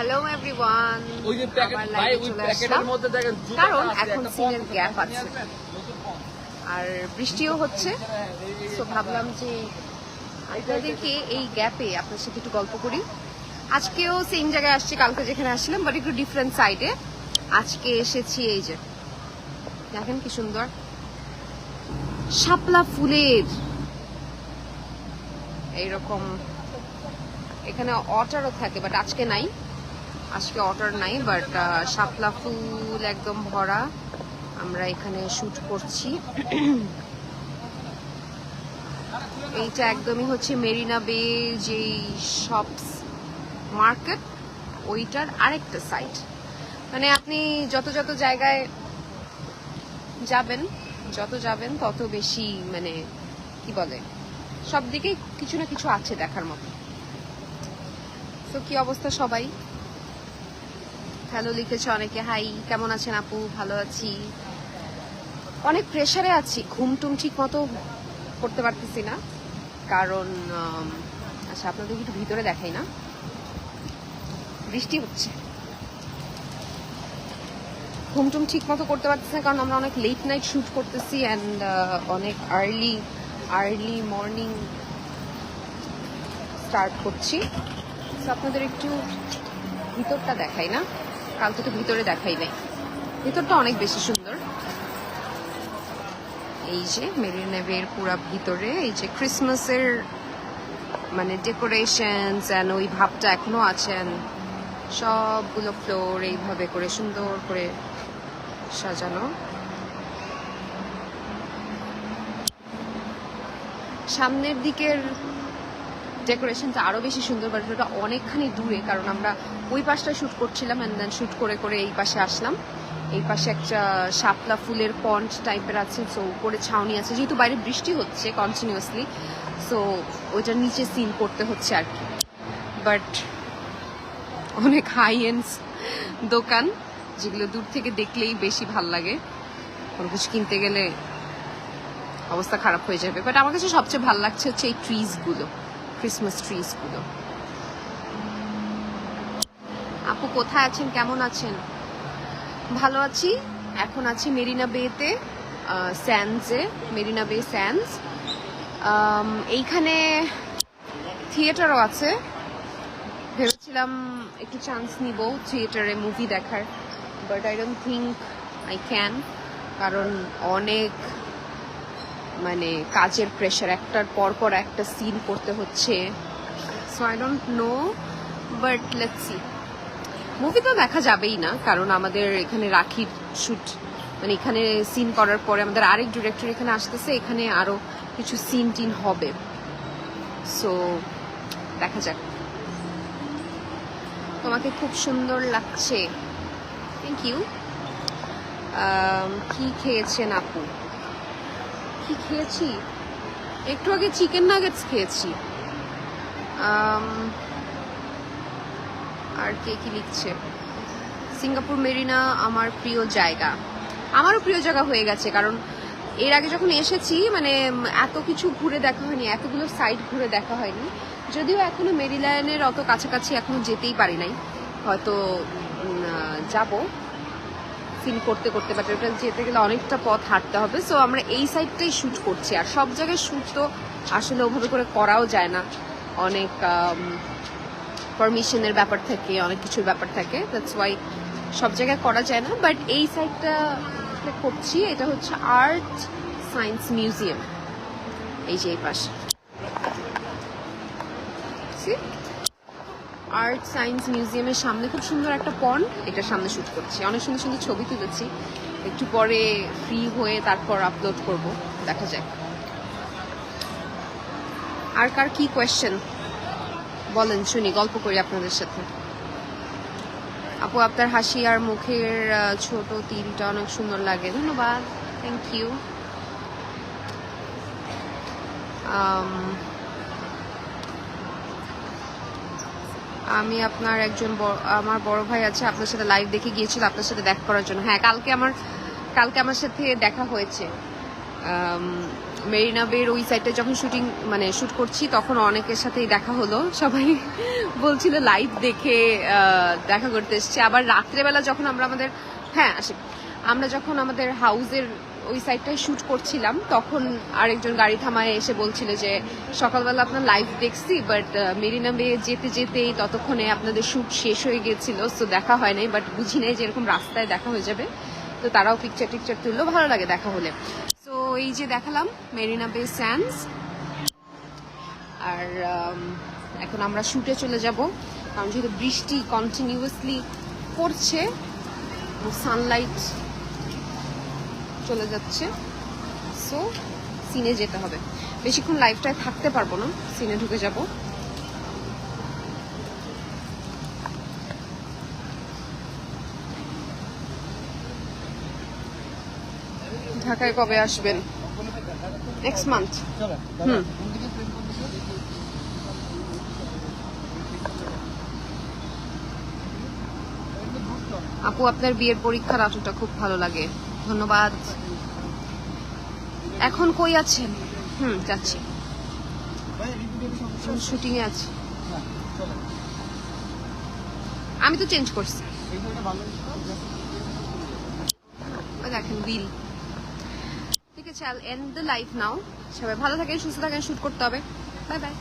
Hello everyone, আমার লাইভে চলে আসলাম কারণ এখন সিনের গ্যাপ আছে আর বৃষ্টিও হচ্ছে। তো ভাবলাম যে আপনাদেরকে এই গ্যাপে আপনার সাথে একটু গল্প করি। আজকেও সেম জায়গায় আসছি, কালকে যেখানে আসছিলাম বাট একটু ডিফারেন্ট সাইডে। আজকে এসেছি এই যে দেখেন কি সুন্দর শাপলা ফুলের এইরকম, এখানে অটারও থাকে বাট আজকে নাই, আজকে অটার নাই, বাট শাপলা ফুল একদম ভরা। আমরা এখানে শুট করছি। এইটা একদমই হচ্ছে মেরিনা বে যেই শপস মার্কেট ওইটার আরেকটা সাইড। মানে আপনি যত যত জায়গায় যাবেন, যত যাবেন তত বেশি মানে কি বলে সব দিকেই কিছু না কিছু আছে দেখার মতো। তো কি অবস্থা সবাই? হ্যালো লিখেছে অনেকে, হাই কেমন আছেন আপু? ভালো আছি, অনেক প্রেসারে আছি, ঘুমটুম ঠিক মতো করতে পারতেছি না কারণ আচ্ছা আপনাদের একটু ভিতরে দেখাই না, বৃষ্টি হচ্ছে, ঘুমটুম ঠিক মতো করতে পারতেছি না কারণ আমরা অনেক লেট নাইট শুট করতেছি অ্যান্ড অনেক আর্লি মর্নিং স্টার্ট করছি। তো আপনাদের একটু ভিতরটা দেখাই না, কালকে তো ভিতরে দেখাই নাই, ভিতরটা অনেক বেশি সুন্দর। এই যে মেরিনা বের পুরা ভিতরে এই যে ক্রিসমাসের মানে ডেকোরেশনস এন্ড ওই ভাবটা এখনো আছেন, সবগুলো ফ্লোর এইভাবে করে সুন্দর করে সাজানো। সামনের দিকের ডেকোরেশনটা আরো বেশি সুন্দর, বাট ওটা অনেকখানি দূরে কারণ আমরা ওই পাশটা শুট করছিলাম এন্ড দেন শুট করে করে এই পাশে আসলাম। এই পাশে একটা শাপলা ফুলের পন্ড টাইপের আছে, সো উপরে ছাউনি আছে, যেহেতু বাইরে বৃষ্টি হচ্ছে কন্টিনিউয়াসলি, সো ওইটার নিচে সিন করতে হচ্ছে আর কি। বাট অনেক হাই এন্ড দোকান যেগুলো দূর থেকে দেখলেই বেশি ভাল লাগে, কোনো কিছু কিনতে গেলে অবস্থা খারাপ হয়ে যাবে। বাট আমার কাছে সবচেয়ে ভালো লাগছে হচ্ছে এই ট্রিজগুলো, ক্রিসমাস ট্রিজগুলো। আপু কোথায় আছেন, কেমন আছেন? ভালো আছি, এখন আছি মেরিনা বেতে, স্যান্ডসে, মেরিনা বে স্যান্ডস। এইখানে থিয়েটারও আছে, ভেবেছিলাম একটু চান্স নিব থিয়েটারে মুভি দেখার, but I don't think I can, কারণ অনেক মানে কাজের প্রেশার, একটার পর পর একটা সিন করতে হচ্ছে, so I don't know, but let's see. Movie তো দেখা যাবেই না কারণ আমাদের এখানে রাখির শুট, মানে এখানে সিন করার পরে আমাদের আরেক ডিরেক্টর এখানে আসতেছে, এখানে আরো কিছু সিন টিন হবে, সো দেখা যাক। তোমাকে খুব সুন্দর লাগছে, থ্যাংক ইউ। কি খেয়েছেন আপু? কি খেয়েছি? একটু আগে চিকেন নাগেটস খেয়েছি। আর কে কি লিখছে? সিঙ্গাপুর মেরিনা আমার প্রিয় জায়গা, আমারও প্রিয় জায়গা হয়ে গেছে কারণ এর আগে যখন এসেছি মানে এত কিছু ঘুরে দেখা হয়নি, এতগুলো সাইড ঘুরে দেখা হয়নি, যদিও এখনো মেরিল্যান্ডের অত কাছাকাছি এখনো যেতেই পারি নাই, হয়তো যাব সিন করতে করতে, বাট ওটা যেতে গেলে অনেকটা পথ হাঁটতে হবে, সো আমরা এই সাইডটাই শুট করছি। আর সব জায়গায় শুট তো আসলে ওভাবে করে করাও যায় না, অনেক পারমিশনের ব্যাপার থাকে, অনেক কিছুর ব্যাপার থাকে, দ্যাটস ওয়াই সব জায়গায় করা যায় না, বাট এই সাইডটা করছি। এটা হচ্ছে আর্ট সায়েন্স মিউজিয়াম, এই যে এই পাশে আর্ট সায়েন্স মিউজিয়ামের সামনে খুব সুন্দর একটা পন্ড, এটার সামনে শুট করছি, অনেক সুন্দর সুন্দর ছবি তুলেছি, একটু পরে ফ্রি হয়ে তারপর আপলোড করব, দেখা যায়। আর কার কি কোয়েশ্চেন বলেন শুনি, গল্প করি আপনাদের সাথে। আপু আপনার হাসি আর মুখের ছোট তিলটা অনেক সুন্দর লাগে, ধন্যবাদ, থ্যাংক ইউ। আমি আপনার একজন আমার বড় ভাই আছে, আপনার সাথে লাইভ দেখে গিয়েছিল আপনার সাথে দেখা করার জন্য। হ্যাঁ, কালকে আমার সাথে দেখা হয়েছে, মেরিনা বের ওই সাইডে যখন শুট করছি তখন অনেকের সাথেই দেখা হলো, সবাই বলছিল লাইভ দেখে দেখা করতে এসছে। আবার রাত্রেবেলা যখন আমরা যখন আমাদের হাউসের ওই সাইডটায় শুট করছিলাম তখন আরেকজন গাড়ি থামায় এসে বলছিল যে সকালবেলা আপনার লাইভ দেখছি, বাট মেরিনা বে যেতে যেতেই ততক্ষণে আপনাদের শুট শেষ হয়ে গেছিল, সো দেখা হয় নাই, বাট বুঝি নাই যে এরকম রাস্তায় দেখা হয়ে যাবে। তো তারাও পিকচার তুললো, ভালো লাগে দেখা হলে। তো এই যে দেখালাম মেরিনা বে স্যান্ডস। আর এখন আমরা শুটে চলে যাব, কারণ যেহেতু বৃষ্টি কন্টিনিউয়াসলি পড়ছে, সানলাইট চলে যাচ্ছে, সো সিনে যেতে হবে। বেশিক্ষণ লাইভটায় থাকতে পারবো না, সিনে ঢুকে যাব। ঢাকায় কবে আসবেন? Next month. আপু আপনার বিয়ের পরীক্ষার আটুটা খুব ভালো লাগে, ধন্যবাদ। এখন কই আছেন? যাচ্ছি, শুটিং এ আছি। আমি তো চেঞ্জ করছি, দেখেন বিল। ঠিক আছে, I end the live now. সবাই ভালো থাকেন, সুস্থ থাকেন, শুট করতে হবে। Bye by.